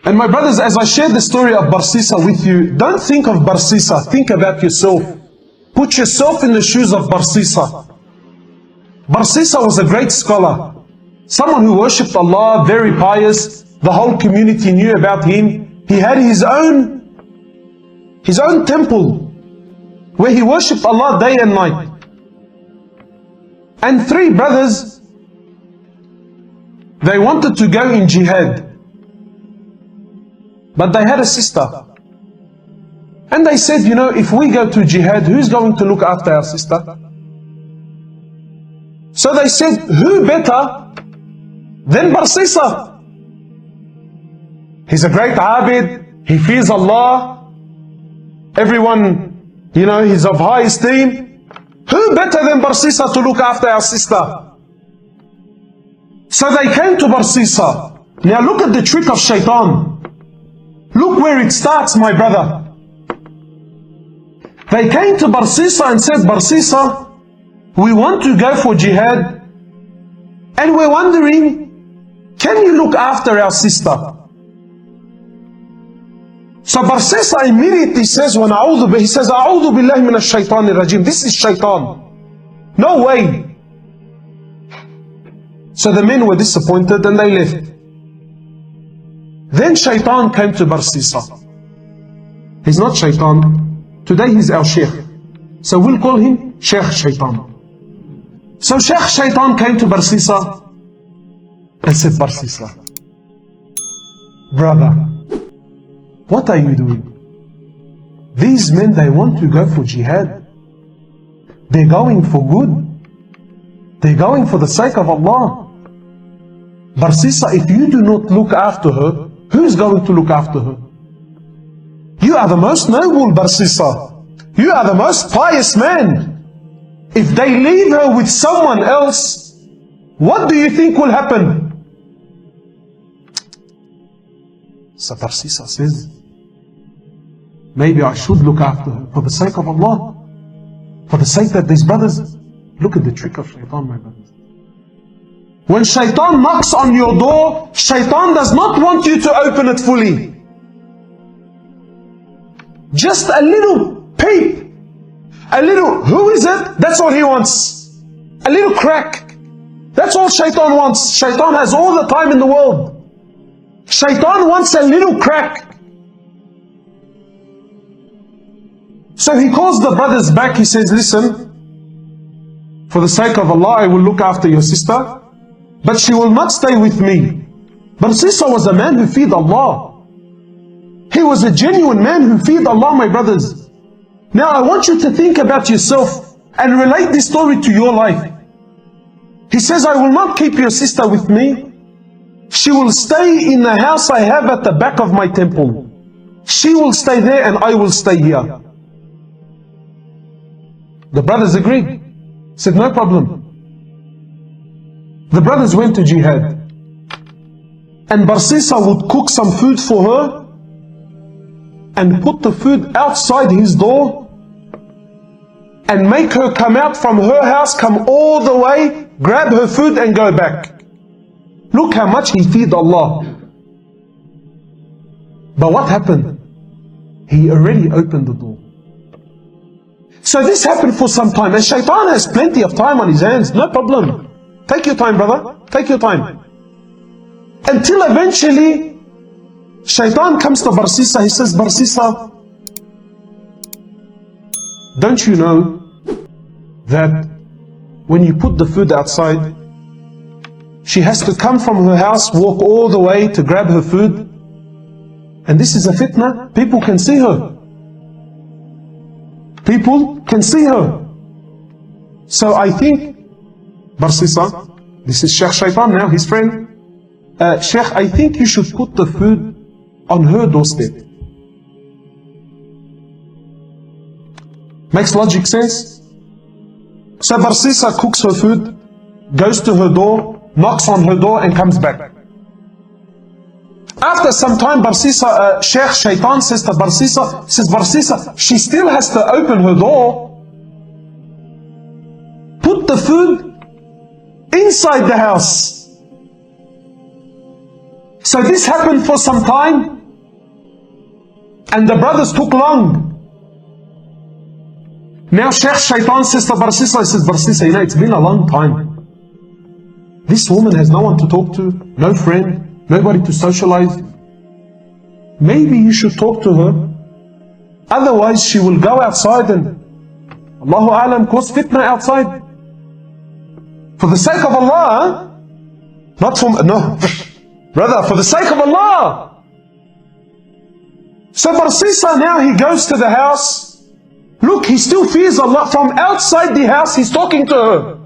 And my brothers, as I share the story of Barsisa with you, don't think of Barsisa, think about yourself. Put yourself in the shoes of Barsisa. Barsisa was a great scholar, someone who worshipped Allah, very pious. The whole community knew about him. He had his own temple where he worshipped Allah day and night. And three brothers, they wanted to go in jihad, but they had a sister. And they said, you know, if we go to jihad, who's going to look after our sister? So they said, who better than Barsisa? He's a great abid, he fears Allah, everyone, you know, he's of high esteem. Who better than Barsisa to look after our sister? So they came to Barsisa. Now look at the trick of Shaytan. Look where it starts, my brother. They came to Barsisa and said, Barsisa, we want to go for jihad, and we're wondering, can you look after our sister? So Barsisa immediately says, he says, A'udhu billahi minash shaitanir rajim. This is Shaytan. No way. So the men were disappointed and they left. Then Shaytan came to Barsisa. He's not Shaytan. Today he's our Sheikh. So we'll call him Sheikh Shaytan. So Sheikh Shaytan came to Barsisa and said, Barsisa, brother, what are you doing? These men, they want to go for jihad. They're going for good. They're going for the sake of Allah. Barsisa, if you do not look after her, who's going to look after her? You are the most noble, Barsisa. You are the most pious man. If they leave her with someone else, what do you think will happen? So Barsisa says, maybe I should look after her for the sake of Allah, for the sake that these brothers. Look at the trick of Shaytan, my brothers. When Shaytan knocks on your door, Shaytan does not want you to open it fully. Just a little peep, a little, who is it? That's all he wants. A little crack. That's all Shaytan wants. Shaytan has all the time in the world. Shaytan wants a little crack. So he calls the brothers back. He says, listen, for the sake of Allah, I will look after your sister, but she will not stay with me. Barsisa was a man who feared Allah. He was a genuine man who feared Allah, my brothers. Now I want you to think about yourself and relate this story to your life. He says, I will not keep your sister with me. She will stay in the house I have at the back of my temple. She will stay there and I will stay here. The brothers agreed. Said, no problem. The brothers went to jihad. And Barsisa would cook some food for her and put the food outside his door and make her come out from her house, come all the way, grab her food and go back. Look how much he feared Allah. But what happened? He already opened the door. So this happened for some time, and Shaytan has plenty of time on his hands, no problem. Take your time, brother, take your time. Until eventually, Shaytan comes to Barsisa. He says, Barsisa, don't you know that when you put the food outside, she has to come from her house, walk all the way to grab her food? And this is a fitna. People can see her. People can see her. So I think, Barsisa, this is Sheikh Shaytan now, his friend. Sheikh, I think you should put the food on her doorstep. Makes logic sense? So Barsisa cooks her food, goes to her door, knocks on her door and comes back. After some time, Barsisa, Sheikh Shaytan says to Barsisa, Barsisa, she still has to open her door. Put the food inside the house. So this happened for some time, and the brothers took long. Now Shaitan says to Barsisa, he says, Barsisa, you know, it's been a long time. This woman has no one to talk to, no friend, nobody to socialize. Maybe you should talk to her. Otherwise she will go outside and, Allahu Alam, cause fitna outside. For the sake of Allah, not for, no, brother, for the sake of Allah. So Barsisa now, he goes to the house. Look, he still fears Allah. From outside the house, he's talking to her,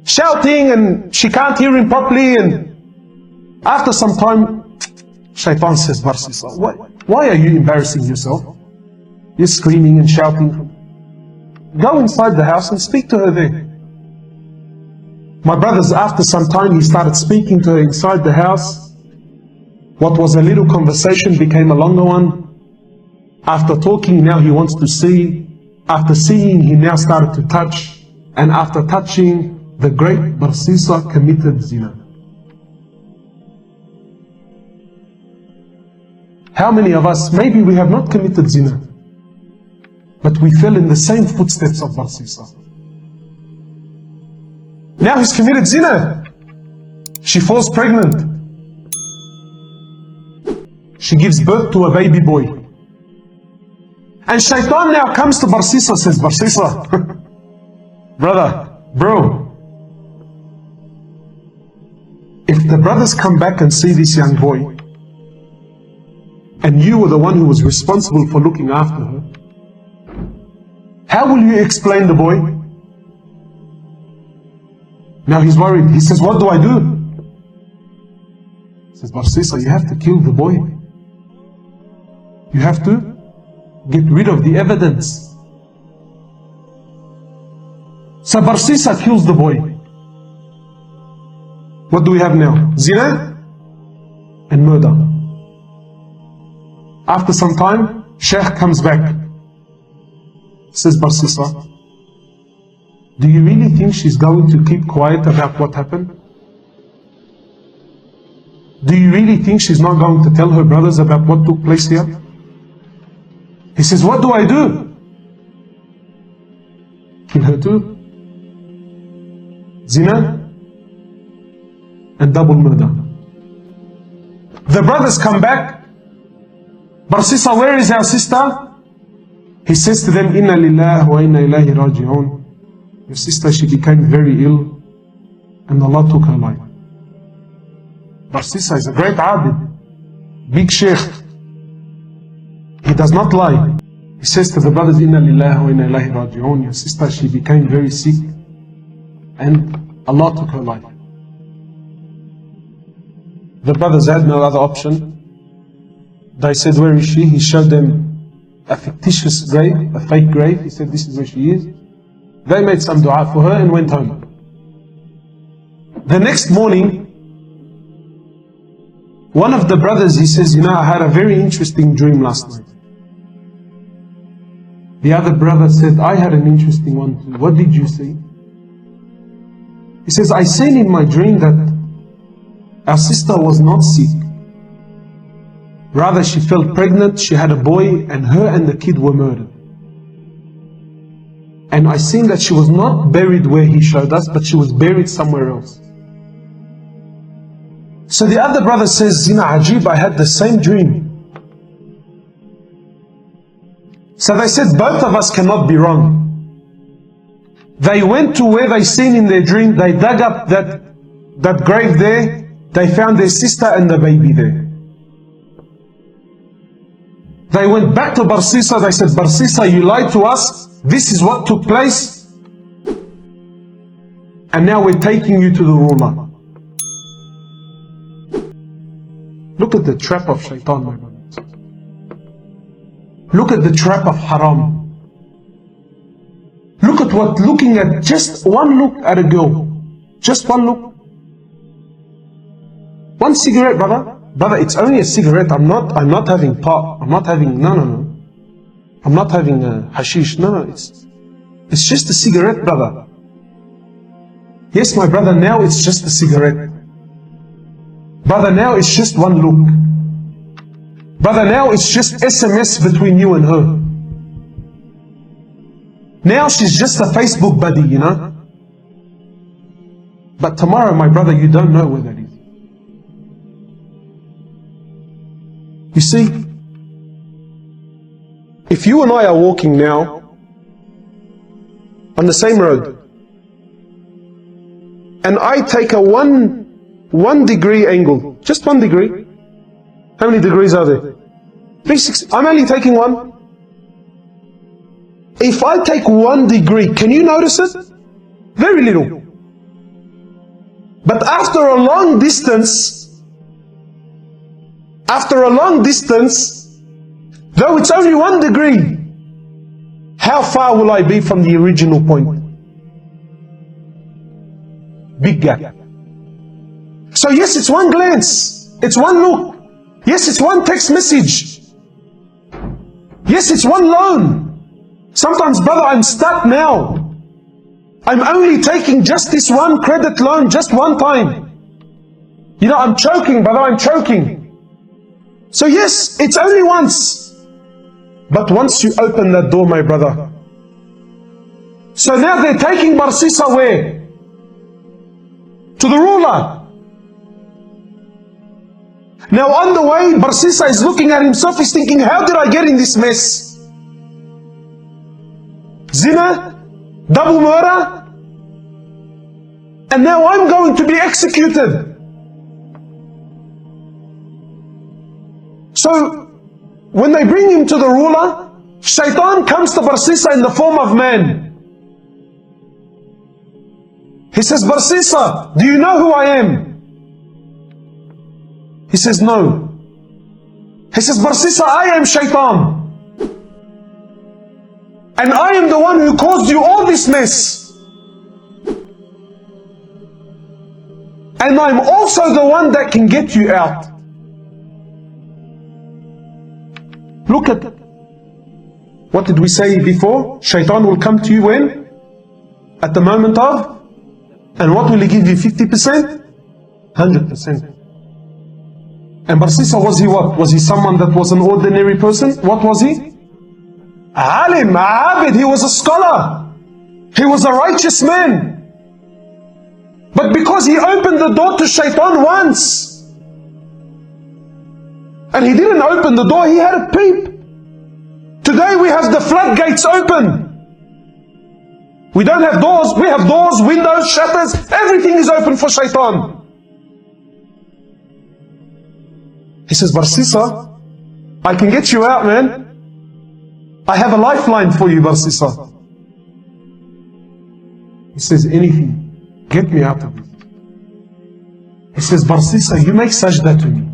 shouting, and she can't hear him properly. And after some time, Shaitan says, Barsisa, why are you embarrassing yourself? You're screaming and shouting. Go inside the house and speak to her there. My brothers, after some time, he started speaking to her inside the house. What was a little conversation became a longer one. After talking, now he wants to see. After seeing, he now started to touch. And after touching, the great Barsisa committed zina. How many of us, maybe we have not committed zina, but we fell in the same footsteps of Barsisa. Now he's committed zina. She falls pregnant. She gives birth to a baby boy. And Shaitan now comes to Barsisa, says, Barsisa, bro, if the brothers come back and see this young boy, and you were the one who was responsible for looking after her, how will you explain the boy? Now he's worried. He says, what do I do? He says, Barsisa, you have to kill the boy. You have to get rid of the evidence. So Barsisa kills the boy. What do we have now? Zina and murder. After some time, Sheikh comes back. Says, Barsisa, do you really think she's going to keep quiet about what happened? Do you really think she's not going to tell her brothers about what took place here? He says, what do I do? Kill her too. Zina and double murder. The brothers come back. Barsisa, where is our sister? He says to them, Inna lillahi wa inna ilayhi raji'un. Your sister, she became very ill, and Allah took her life. Barsisa is a great abid, big sheikh. He does not lie. He says to the brothers, Inna lillahi wa inna ilayhi raji'un. Your sister, she became very sick, and Allah took her life. The brothers had no other option. They said, where is she? He showed them a fictitious grave, a fake grave. He said, this is where she is. They made some dua for her and went home. The next morning, one of the brothers, he says, you know, I had a very interesting dream last night. The other brother said, I had an interesting one too. What did you see? He says, I seen in my dream that our sister was not sick. Rather, she fell pregnant, she had a boy, and her and the kid were murdered. And I seen that she was not buried where he showed us, but she was buried somewhere else. So the other brother says, Zina Ajib, I had the same dream. So they said, both of us cannot be wrong. They went to where they seen in their dream, they dug up that grave there, they found their sister and the baby there. They went back to Barsisa, they said, Barsisa, you lied to us, this is what took place, and now we're taking you to the ruler. Look at the trap of Shaitan, my brothers. Look at the trap of haram. Look at what, looking at just one look at a girl, just one look. One cigarette, brother. Brother, it's only a cigarette. I'm not having pot. I'm not having, no. I'm not having hashish. No, it's just a cigarette, brother. Yes, my brother, now it's just a cigarette. Brother, now it's just one look. Brother, now it's just SMS between you and her. Now she's just a Facebook buddy, you know. But tomorrow, my brother, you don't know where that is. You see, if you and I are walking now on the same road, and I take a one degree angle, just 1 degree. How many degrees are there? 360. I'm only taking one. If I take 1 degree, can you notice it? Very little. But after a long distance, though it's only 1 degree, how far will I be from the original point? Big gap. So yes, it's one glance, it's one look, yes, it's one text message, yes, it's one loan. Sometimes, brother, I'm stuck now. I'm only taking just this one credit loan just one time. You know, I'm choking, brother, I'm choking. So yes, it's only once. But once you open that door, my brother. So now they're taking Barsisa where? To the ruler. Now on the way, Barsisa is looking at himself, he's thinking, how did I get in this mess? Zina, double murder, and now I'm going to be executed. So, when they bring him to the ruler, Shaytan comes to Barsisa in the form of man. He says, Barsisa, do you know who I am? He says, no. He says, Barsisa, I am Shaytan. And I am the one who caused you all this mess. And I'm also the one that can get you out. Look at, what did we say before? Shaytan will come to you when? At the moment of? And what will he give you, 50%? 100%. And Barsisa, was he what? Was he someone that was an ordinary person? What was he? Alim, Abid, he was a scholar. He was a righteous man. But because he opened the door to Shaytan once, and he didn't open the door, he had a peep. Today we have the floodgates open. We don't have doors, we have doors, windows, shutters, everything is open for Shaytan. He says, Barsisa, I can get you out, man. I have a lifeline for you, Barsisa. He says, anything, get me out of this. He says, Barsisa, you make sajda to me.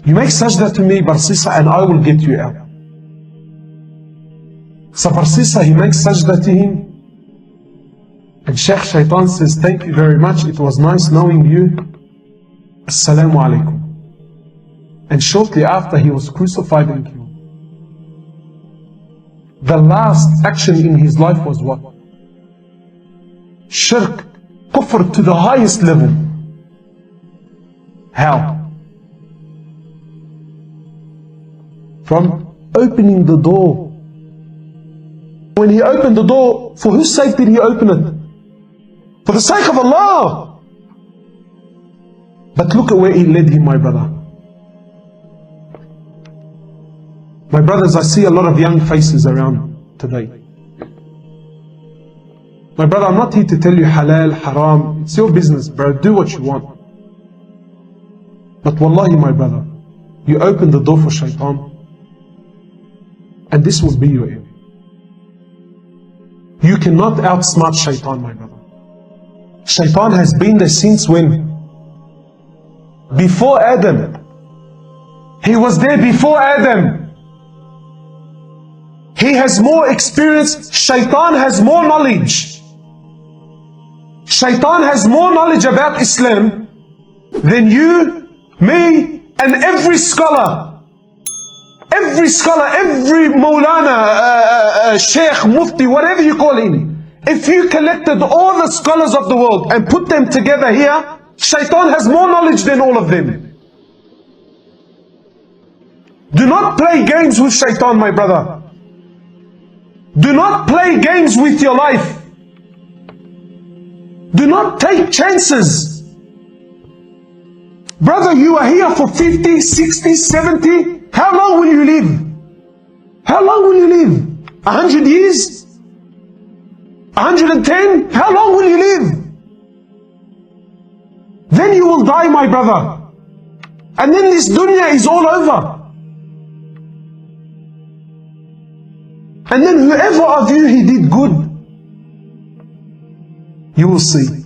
You make sajda to me, Barsisa, and I will get you out. So Barsisa, he makes sajda to him. And Sheikh Shaytan says, thank you very much, it was nice knowing you. Assalamu alaikum. And shortly after, he was crucified and killed. The last action in his life was what? Shirk, kufr to the highest level. How? From opening the door. When he opened the door, for whose sake did he open it? For the sake of Allah. But look at where it led him, my brother. My brothers, I see a lot of young faces around today. My brother, I'm not here to tell you halal, haram. It's your business, bro. Do what you want. But wallahi, my brother, you open the door for Shaytan, and this will be your end. You cannot outsmart Shaytan, my brother. Shaytan has been there since when? Before Adam. He was there before Adam. He has more experience. Shaytan has more knowledge. Shaytan has more knowledge about Islam than you, me, and every scholar. Every scholar, every Maulana, Sheikh, Mufti, whatever you call him. If you collected all the scholars of the world and put them together here, Shaitan has more knowledge than all of them. Do not play games with Shaitan, my brother. Do not play games with your life. Do not take chances. Brother, you are here for 50, 60, 70. How long will you live? How long will you live? 100 years? 110? How long will you live? Then you will die, my brother. And then this dunya is all over. And then whoever of you he did good, you will see.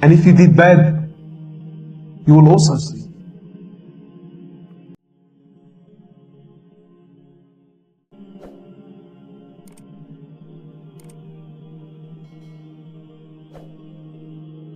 And if you did bad, you will also see.